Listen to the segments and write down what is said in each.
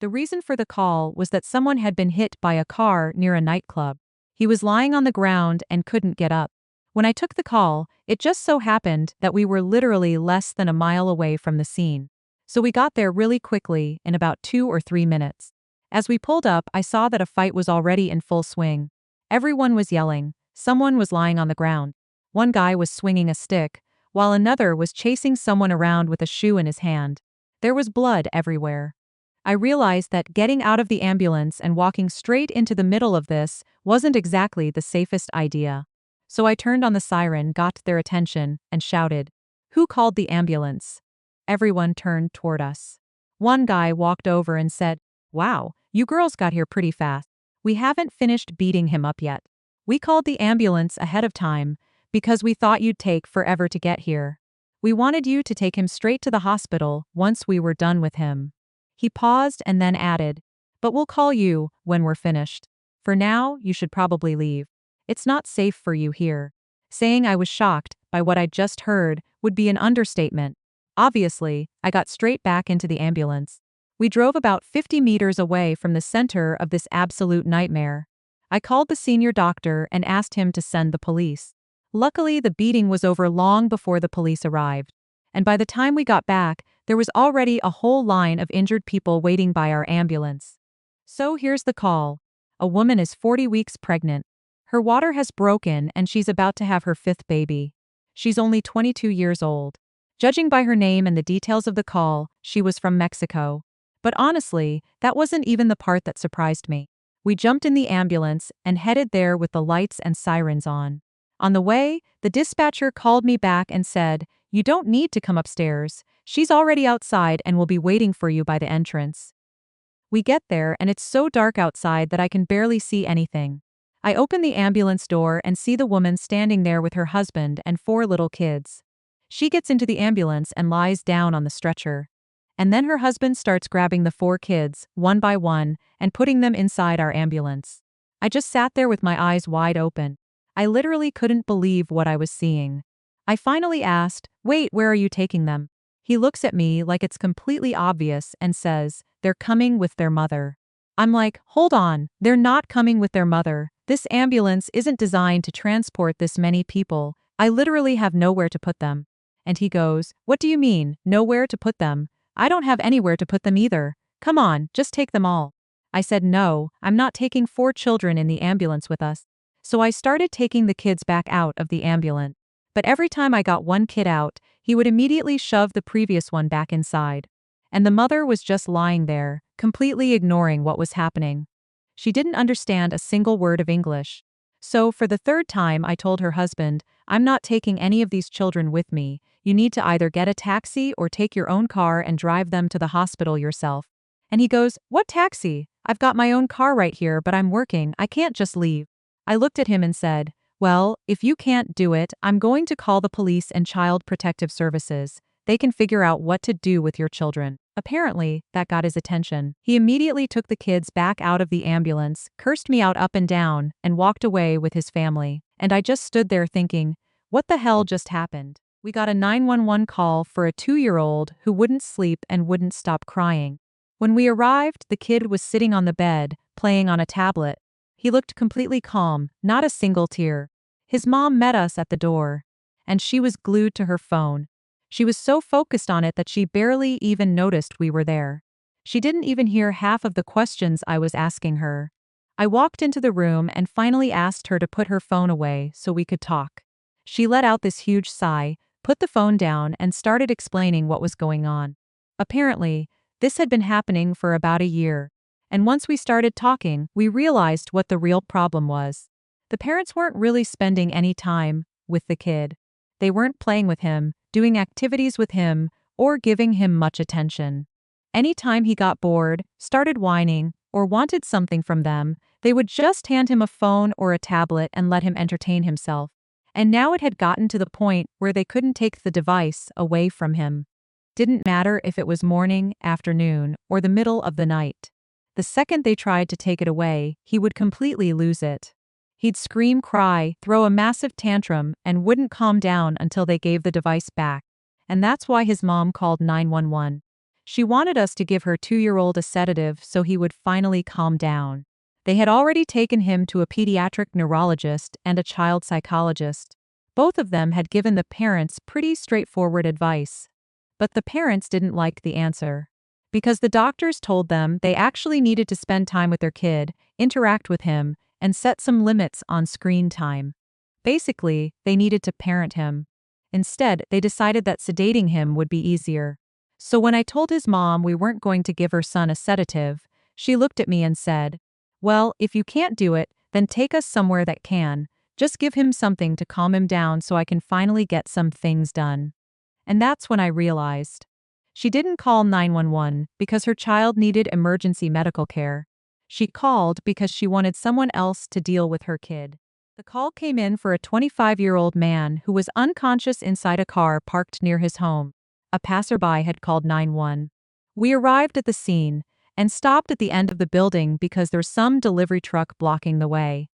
The reason for the call was that someone had been hit by a car near a nightclub. He was lying on the ground and couldn't get up. When I took the call, it just so happened that we were literally less than a mile away from the scene. So we got there really quickly, in about 2 or 3 minutes. As we pulled up, I saw that a fight was already in full swing. Everyone was yelling. Someone was lying on the ground. One guy was swinging a stick, while another was chasing someone around with a shoe in his hand. There was blood everywhere. I realized that getting out of the ambulance and walking straight into the middle of this wasn't exactly the safest idea. So I turned on the siren, got their attention, and shouted, "Who called the ambulance?" Everyone turned toward us. One guy walked over and said, "Wow, you girls got here pretty fast. We haven't finished beating him up yet. We called the ambulance ahead of time because we thought you'd take forever to get here. We wanted you to take him straight to the hospital once we were done with him." He paused and then added, "But we'll call you when we're finished. For now, you should probably leave. It's not safe for you here." Saying I was shocked by what I'd just heard would be an understatement. Obviously, I got straight back into the ambulance. We drove about 50 meters away from the center of this absolute nightmare. I called the senior doctor and asked him to send the police. Luckily, the beating was over long before the police arrived. And by the time we got back, there was already a whole line of injured people waiting by our ambulance. So here's the call. A woman is 40 weeks pregnant. Her water has broken and she's about to have her 5th baby. She's only 22 years old. Judging by her name and the details of the call, she was from Mexico. But honestly, that wasn't even the part that surprised me. We jumped in the ambulance and headed there with the lights and sirens on. On the way, the dispatcher called me back and said, "You don't need to come upstairs. She's already outside and will be waiting for you by the entrance." We get there and it's so dark outside that I can barely see anything. I open the ambulance door and see the woman standing there with her husband and 4 little kids. She gets into the ambulance and lies down on the stretcher. And then her husband starts grabbing the 4 kids, one by one, and putting them inside our ambulance. I just sat there with my eyes wide open. I literally couldn't believe what I was seeing. I finally asked, "Wait, where are you taking them?" He looks at me like it's completely obvious and says, "They're coming with their mother." I'm like, "Hold on, they're not coming with their mother. This ambulance isn't designed to transport this many people. I literally have nowhere to put them." And he goes, "What do you mean, nowhere to put them? I don't have anywhere to put them either. Come on, just take them all." I said, "No, I'm not taking 4 children in the ambulance with us." So I started taking the kids back out of the ambulance. But every time I got one kid out, he would immediately shove the previous one back inside. And the mother was just lying there, completely ignoring what was happening. She didn't understand a single word of English. So for the 3rd time I told her husband, "I'm not taking any of these children with me. You need to either get a taxi or take your own car and drive them to the hospital yourself." And he goes, "What taxi? I've got my own car right here, but I'm working. I can't just leave." I looked at him and said, "Well, if you can't do it, I'm going to call the police and Child Protective Services. They can figure out what to do with your children." Apparently, that got his attention. He immediately took the kids back out of the ambulance, cursed me out up and down, and walked away with his family. And I just stood there thinking, what the hell just happened? We got a 911 call for a 2-year-old who wouldn't sleep and wouldn't stop crying. When we arrived, the kid was sitting on the bed, playing on a tablet. He looked completely calm, not a single tear. His mom met us at the door, and she was glued to her phone. She was so focused on it that she barely even noticed we were there. She didn't even hear half of the questions I was asking her. I walked into the room and finally asked her to put her phone away so we could talk. She let out this huge sigh, put the phone down, and started explaining what was going on. Apparently, this had been happening for about a year. And once we started talking, we realized what the real problem was. The parents weren't really spending any time with the kid. They weren't playing with him, doing activities with him, or giving him much attention. Anytime he got bored, started whining, or wanted something from them, they would just hand him a phone or a tablet and let him entertain himself. And now it had gotten to the point where they couldn't take the device away from him. Didn't matter if it was morning, afternoon, or the middle of the night. The second they tried to take it away, he would completely lose it. He'd scream, cry, throw a massive tantrum, and wouldn't calm down until they gave the device back. And that's why his mom called 911. She wanted us to give her 2-year-old a sedative so he would finally calm down. They had already taken him to a pediatric neurologist and a child psychologist. Both of them had given the parents pretty straightforward advice. But the parents didn't like the answer. Because the doctors told them they actually needed to spend time with their kid, interact with him, and set some limits on screen time. Basically, they needed to parent him. Instead, they decided that sedating him would be easier. So when I told his mom we weren't going to give her son a sedative, she looked at me and said, "Well, if you can't do it, then take us somewhere that can. Just give him something to calm him down so I can finally get some things done." And that's when I realized. She didn't call 911 because her child needed emergency medical care. She called because she wanted someone else to deal with her kid. The call came in for a 25-year-old man who was unconscious inside a car parked near his home. A passerby had called 911. We arrived at the scene and stopped at the end of the building because there was some delivery truck blocking the way.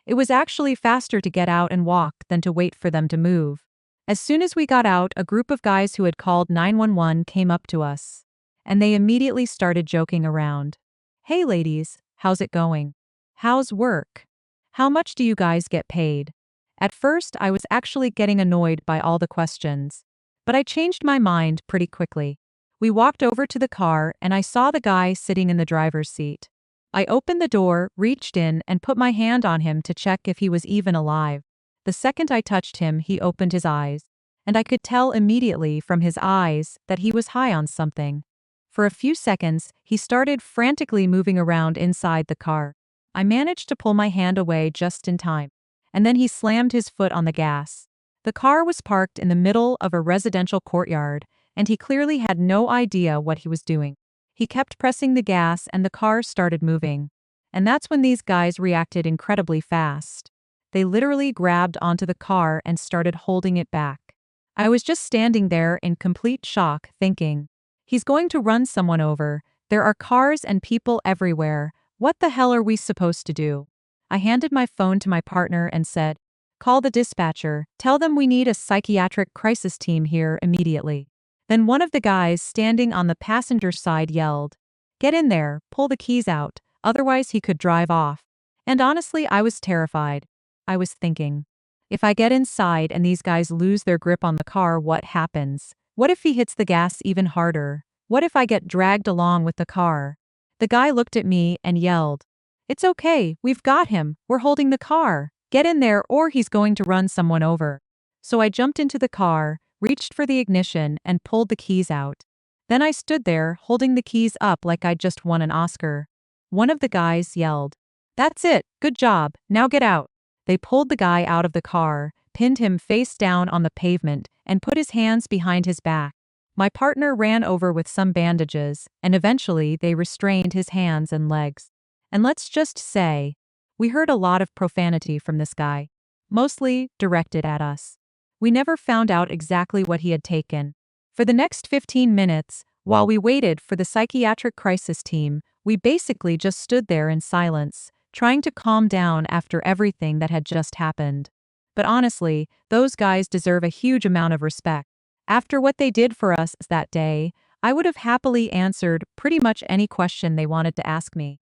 It was actually faster to get out and walk than to wait for them to move. As soon as we got out, a group of guys who had called 911 came up to us. And they immediately started joking around. "Hey ladies, how's it going? How's work? How much do you guys get paid?" At first, I was actually getting annoyed by all the questions. But I changed my mind pretty quickly. We walked over to the car and I saw the guy sitting in the driver's seat. I opened the door, reached in, and put my hand on him to check if he was even alive. The second I touched him, he opened his eyes. And I could tell immediately from his eyes that he was high on something. For a few seconds, he started frantically moving around inside the car. I managed to pull my hand away just in time. And then he slammed his foot on the gas. The car was parked in the middle of a residential courtyard, and he clearly had no idea what he was doing. He kept pressing the gas and the car started moving. And that's when these guys reacted incredibly fast. They literally grabbed onto the car and started holding it back. I was just standing there in complete shock, thinking, he's going to run someone over. There are cars and people everywhere. What the hell are we supposed to do? I handed my phone to my partner and said, "Call the dispatcher, tell them we need a psychiatric crisis team here immediately." Then one of the guys standing on the passenger side yelled, "Get in there, pull the keys out, otherwise he could drive off." And honestly, I was terrified. I was thinking, if I get inside and these guys lose their grip on the car, what happens? What if he hits the gas even harder? What if I get dragged along with the car? The guy looked at me and yelled, "It's okay, we've got him, we're holding the car. Get in there or he's going to run someone over." So I jumped into the car, reached for the ignition, and pulled the keys out. Then I stood there holding the keys up like I'd just won an Oscar. One of the guys yelled, "That's it, good job, now get out." They pulled the guy out of the car, pinned him face down on the pavement, and put his hands behind his back. My partner ran over with some bandages, and eventually they restrained his hands and legs. And let's just say, we heard a lot of profanity from this guy, mostly directed at us. We never found out exactly what he had taken. For the next 15 minutes, while we waited for the psychiatric crisis team, we basically just stood there in silence, trying to calm down after everything that had just happened. But honestly, those guys deserve a huge amount of respect. After what they did for us that day, I would have happily answered pretty much any question they wanted to ask me.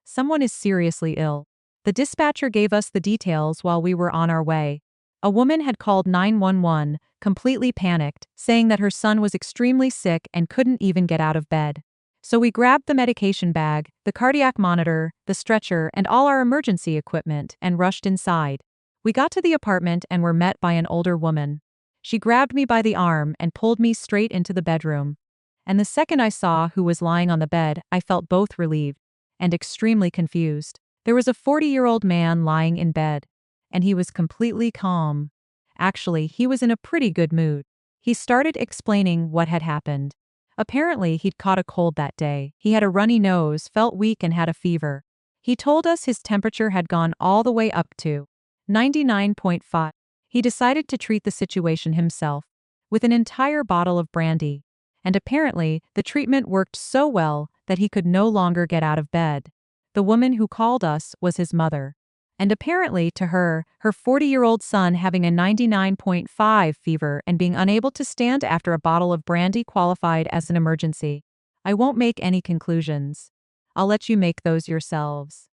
Someone is seriously ill. The dispatcher gave us the details while we were on our way. A woman had called 911, completely panicked, saying that her son was extremely sick and couldn't even get out of bed. So we grabbed the medication bag, the cardiac monitor, the stretcher, and all our emergency equipment and rushed inside. We got to the apartment and were met by an older woman. She grabbed me by the arm and pulled me straight into the bedroom. And the second I saw who was lying on the bed, I felt both relieved and extremely confused. There was a 40-year-old man lying in bed, and he was completely calm. Actually, he was in a pretty good mood. He started explaining what had happened. Apparently, he'd caught a cold that day. He had a runny nose, felt weak, and had a fever. He told us his temperature had gone all the way up to 99.5. He decided to treat the situation himself with an entire bottle of brandy. And apparently, the treatment worked so well that he could no longer get out of bed. The woman who called us was his mother. And apparently, to her, her 40-year-old son having a 99.5 fever and being unable to stand after a bottle of brandy qualified as an emergency. I won't make any conclusions. I'll let you make those yourselves.